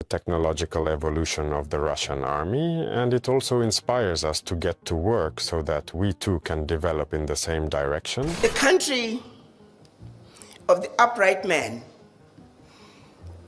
technological evolution of the Russian army, and it also inspires us to get to work so that we too can develop in the same direction. The country of the upright man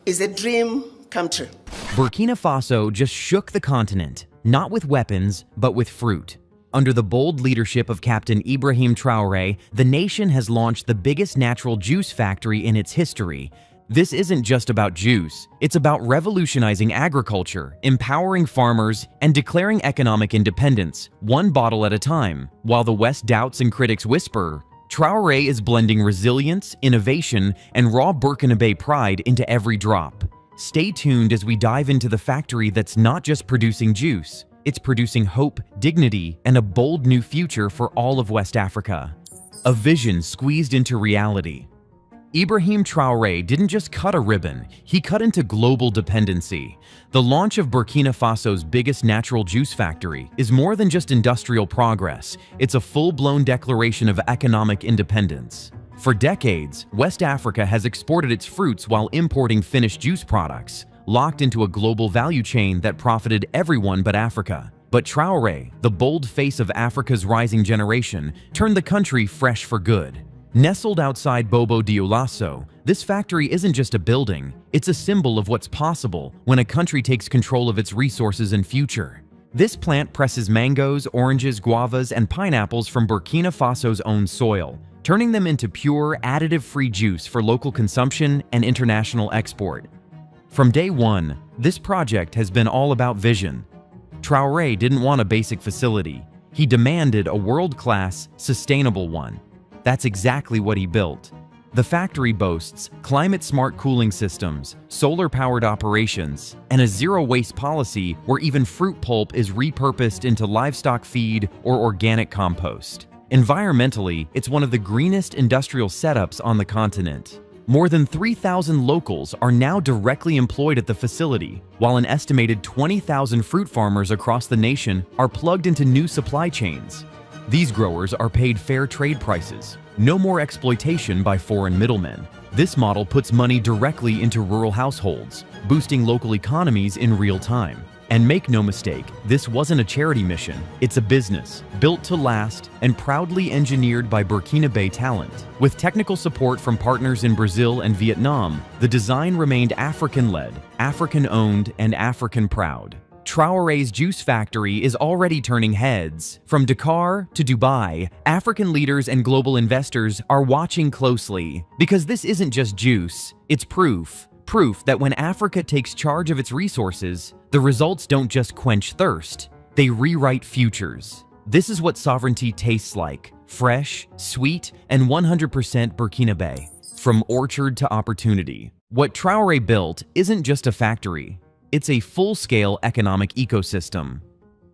is a dream come true. Burkina Faso just shook the continent, not with weapons, but with fruit. Under the bold leadership of Captain Ibrahim Traore, the nation has launched the biggest natural juice factory in its history. This isn't just about juice, it's about revolutionizing agriculture, empowering farmers, and declaring economic independence, one bottle at a time. While the West doubts and critics whisper, Traore is blending resilience, innovation, and raw Burkinabe pride into every drop. Stay tuned as we dive into the factory that's not just producing juice, it's producing hope, dignity, and a bold new future for all of West Africa. A vision squeezed into reality. Ibrahim Traore didn't just cut a ribbon, he cut into global dependency. The launch of Burkina Faso's biggest natural juice factory is more than just industrial progress, it's a full-blown declaration of economic independence. For decades, West Africa has exported its fruits while importing finished juice products, locked into a global value chain that profited everyone but Africa. But Traore, the bold face of Africa's rising generation, turned the country fresh for good. Nestled outside Bobo Dioulasso, this factory isn't just a building, it's a symbol of what's possible when a country takes control of its resources and future. This plant presses mangoes, oranges, guavas, and pineapples from Burkina Faso's own soil, turning them into pure, additive-free juice for local consumption and international export. From day one, this project has been all about vision. Traore didn't want a basic facility. He demanded a world-class, sustainable one. That's exactly what he built. The factory boasts climate-smart cooling systems, solar-powered operations, and a zero-waste policy where even fruit pulp is repurposed into livestock feed or organic compost. Environmentally, it's one of the greenest industrial setups on the continent. More than 3,000 locals are now directly employed at the facility, while an estimated 20,000 fruit farmers across the nation are plugged into new supply chains. These growers are paid fair trade prices, no more exploitation by foreign middlemen. This model puts money directly into rural households, boosting local economies in real time. And make no mistake, this wasn't a charity mission, it's a business, built to last and proudly engineered by Burkinabe talent. With technical support from partners in Brazil and Vietnam, the design remained African-led, African-owned, and African-proud. Traore's juice factory is already turning heads. From Dakar to Dubai, African leaders and global investors are watching closely. Because this isn't just juice, it's proof that when Africa takes charge of its resources, the results don't just quench thirst, they rewrite futures. This is what sovereignty tastes like: fresh, sweet, and 100% Burkinabe. From orchard to opportunity. What Traore built isn't just a factory, it's a full-scale economic ecosystem.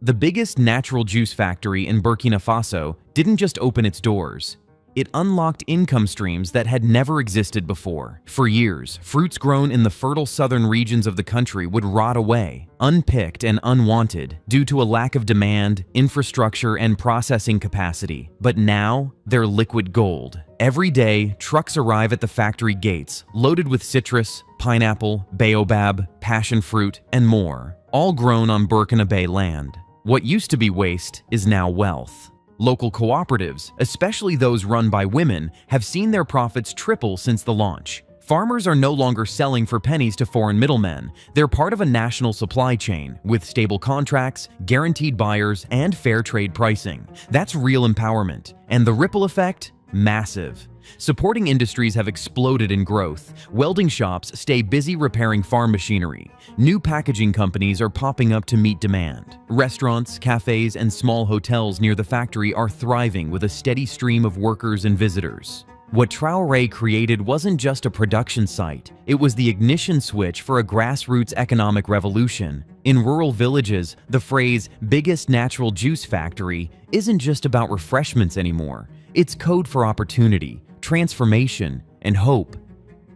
The biggest natural juice factory in Burkina Faso didn't just open its doors. It unlocked income streams that had never existed before. For years, fruits grown in the fertile southern regions of the country would rot away, unpicked and unwanted, due to a lack of demand, infrastructure, and processing capacity. But now, they're liquid gold. Every day, trucks arrive at the factory gates, loaded with citrus, pineapple, baobab, passion fruit, and more, all grown on Burkinabe land. What used to be waste is now wealth. Local cooperatives, especially those run by women, have seen their profits triple since the launch. Farmers are no longer selling for pennies to foreign middlemen. They're part of a national supply chain with stable contracts, guaranteed buyers, and fair trade pricing. That's real empowerment. And the ripple effect? Massive. Supporting industries have exploded in growth. Welding shops stay busy repairing farm machinery. New packaging companies are popping up to meet demand. Restaurants, cafes, and small hotels near the factory are thriving with a steady stream of workers and visitors. What Traore created wasn't just a production site, it was the ignition switch for a grassroots economic revolution. In rural villages, the phrase "biggest natural juice factory" isn't just about refreshments anymore. It's code for opportunity, transformation, and hope.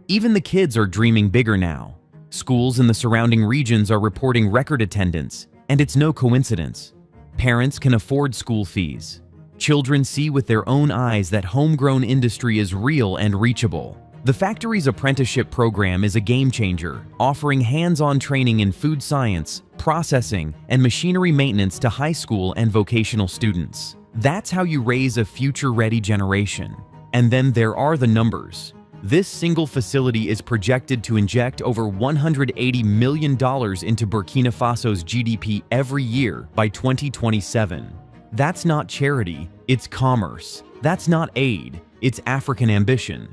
Even the kids are dreaming bigger now. Schools in the surrounding regions are reporting record attendance, and it's no coincidence. Parents can afford school fees. Children see with their own eyes that homegrown industry is real and reachable. The factory's apprenticeship program is a game changer, offering hands-on training in food science, processing, and machinery maintenance to high school and vocational students. That's how you raise a future-ready generation. And then there are the numbers. This single facility is projected to inject over $180 million into Burkina Faso's GDP every year by 2027. That's not charity, it's commerce. That's not aid, it's African ambition.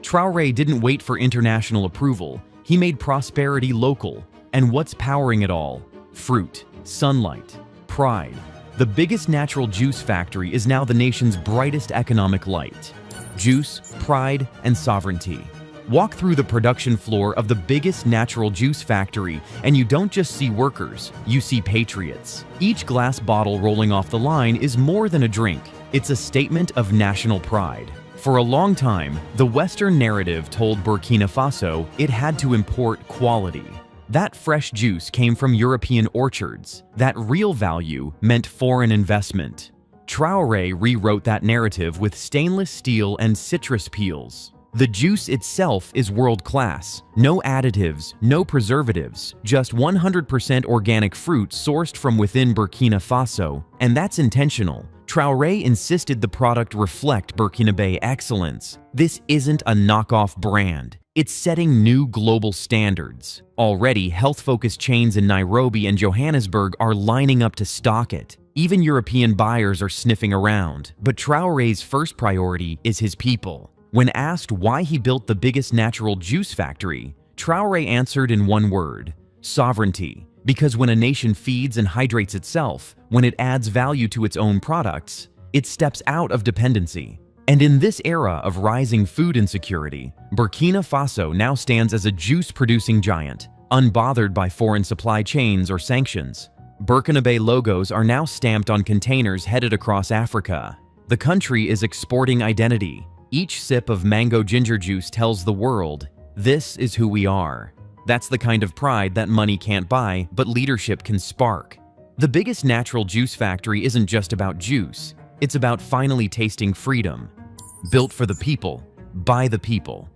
Traore didn't wait for international approval. He made prosperity local. And what's powering it all? Fruit, sunlight, pride. The biggest natural juice factory is now the nation's brightest economic light. Juice, pride, and sovereignty. Walk through the production floor of the biggest natural juice factory, and you don't just see workers, you see patriots. Each glass bottle rolling off the line is more than a drink. It's a statement of national pride. For a long time, the Western narrative told Burkina Faso it had to import quality. That fresh juice came from European orchards. That real value meant foreign investment. Traore rewrote that narrative with stainless steel and citrus peels. The juice itself is world-class. No additives, no preservatives, just 100% organic fruit sourced from within Burkina Faso, and that's intentional. Traore insisted the product reflect Burkinabe excellence. This isn't a knockoff brand. It's setting new global standards. Already, health-focused chains in Nairobi and Johannesburg are lining up to stock it. Even European buyers are sniffing around. But Traore's first priority is his people. When asked why he built the biggest natural juice factory, Traore answered in one word: sovereignty. Because when a nation feeds and hydrates itself, when it adds value to its own products, it steps out of dependency. And in this era of rising food insecurity, Burkina Faso now stands as a juice-producing giant, unbothered by foreign supply chains or sanctions. Burkinabe logos are now stamped on containers headed across Africa. The country is exporting identity. Each sip of mango ginger juice tells the world, this is who we are. That's the kind of pride that money can't buy, but leadership can spark. The biggest natural juice factory isn't just about juice. It's about finally tasting freedom. Built for the people, by the people.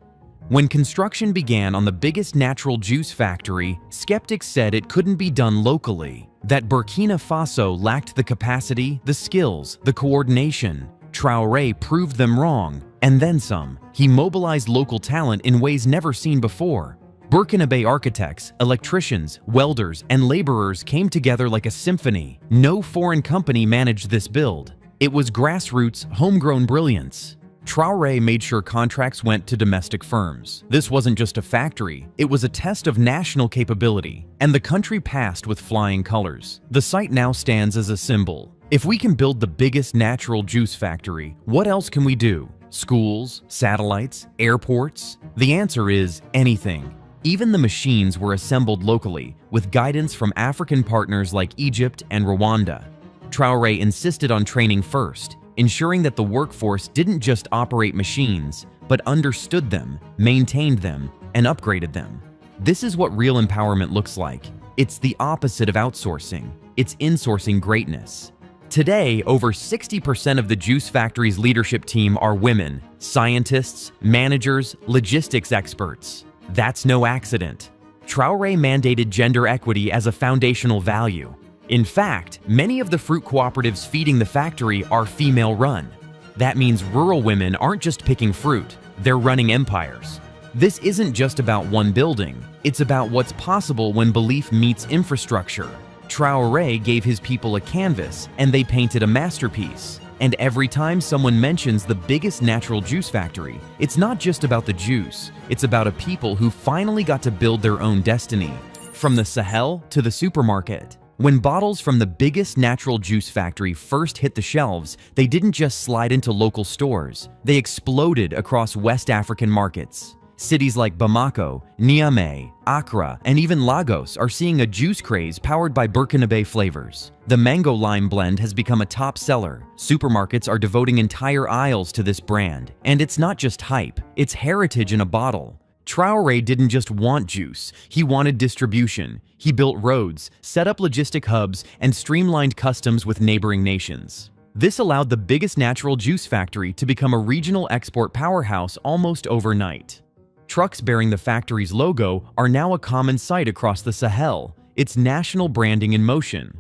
When construction began on the biggest natural juice factory, skeptics said it couldn't be done locally, that Burkina Faso lacked the capacity, the skills, the coordination. Traore proved them wrong, and then some. He mobilized local talent in ways never seen before. Burkinabe architects, electricians, welders, and laborers came together like a symphony. No foreign company managed this build. It was grassroots, homegrown brilliance. Traore made sure contracts went to domestic firms. This wasn't just a factory, it was a test of national capability, and the country passed with flying colors. The site now stands as a symbol. If we can build the biggest natural juice factory, what else can we do? Schools, satellites, airports? The answer is anything. Even the machines were assembled locally, with guidance from African partners like Egypt and Rwanda. Traore insisted on training first, ensuring that the workforce didn't just operate machines, but understood them, maintained them, and upgraded them. This is what real empowerment looks like. It's the opposite of outsourcing. It's insourcing greatness. Today, over 60% of the juice factory's leadership team are women, scientists, managers, logistics experts. That's no accident. Traore mandated gender equity as a foundational value. In fact, many of the fruit cooperatives feeding the factory are female-run. That means rural women aren't just picking fruit, they're running empires. This isn't just about one building, it's about what's possible when belief meets infrastructure. Traore gave his people a canvas, and they painted a masterpiece. And every time someone mentions the biggest natural juice factory, it's not just about the juice, it's about a people who finally got to build their own destiny. From the Sahel to the supermarket. When bottles from the biggest natural juice factory first hit the shelves, they didn't just slide into local stores, they exploded across West African markets. Cities like Bamako, Niamey, Accra, and even Lagos are seeing a juice craze powered by Burkinabe flavors. The mango lime blend has become a top seller. Supermarkets are devoting entire aisles to this brand. And it's not just hype, it's heritage in a bottle. Traore didn't just want juice, he wanted distribution. He built roads, set up logistic hubs, and streamlined customs with neighboring nations. This allowed the biggest natural juice factory to become a regional export powerhouse almost overnight. Trucks bearing the factory's logo are now a common sight across the Sahel, its national branding in motion.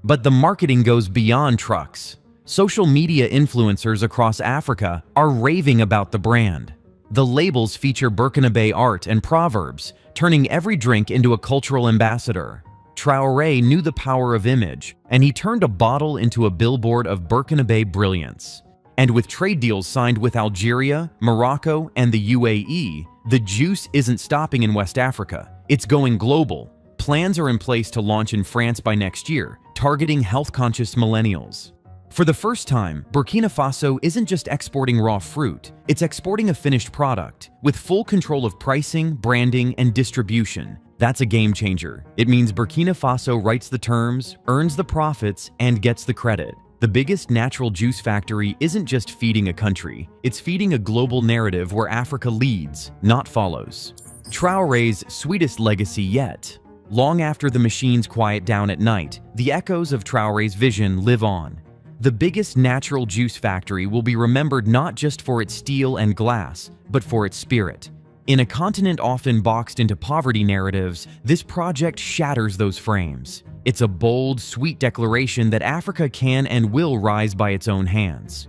But the marketing goes beyond trucks. Social media influencers across Africa are raving about the brand. The labels feature Burkinabe art and proverbs, turning every drink into a cultural ambassador. Traore knew the power of image, and he turned a bottle into a billboard of Burkinabe brilliance. And with trade deals signed with Algeria, Morocco, and the UAE, the juice isn't stopping in West Africa. It's going global. Plans are in place to launch in France by next year, targeting health-conscious millennials. For the first time, Burkina Faso isn't just exporting raw fruit, it's exporting a finished product, with full control of pricing, branding, and distribution. That's a game changer. It means Burkina Faso writes the terms, earns the profits, and gets the credit. The biggest natural juice factory isn't just feeding a country, it's feeding a global narrative where Africa leads, not follows. Traore's sweetest legacy yet. Long after the machines quiet down at night, the echoes of Traore's vision live on. The biggest natural juice factory will be remembered not just for its steel and glass, but for its spirit. In a continent often boxed into poverty narratives, this project shatters those frames. It's a bold, sweet declaration that Africa can and will rise by its own hands.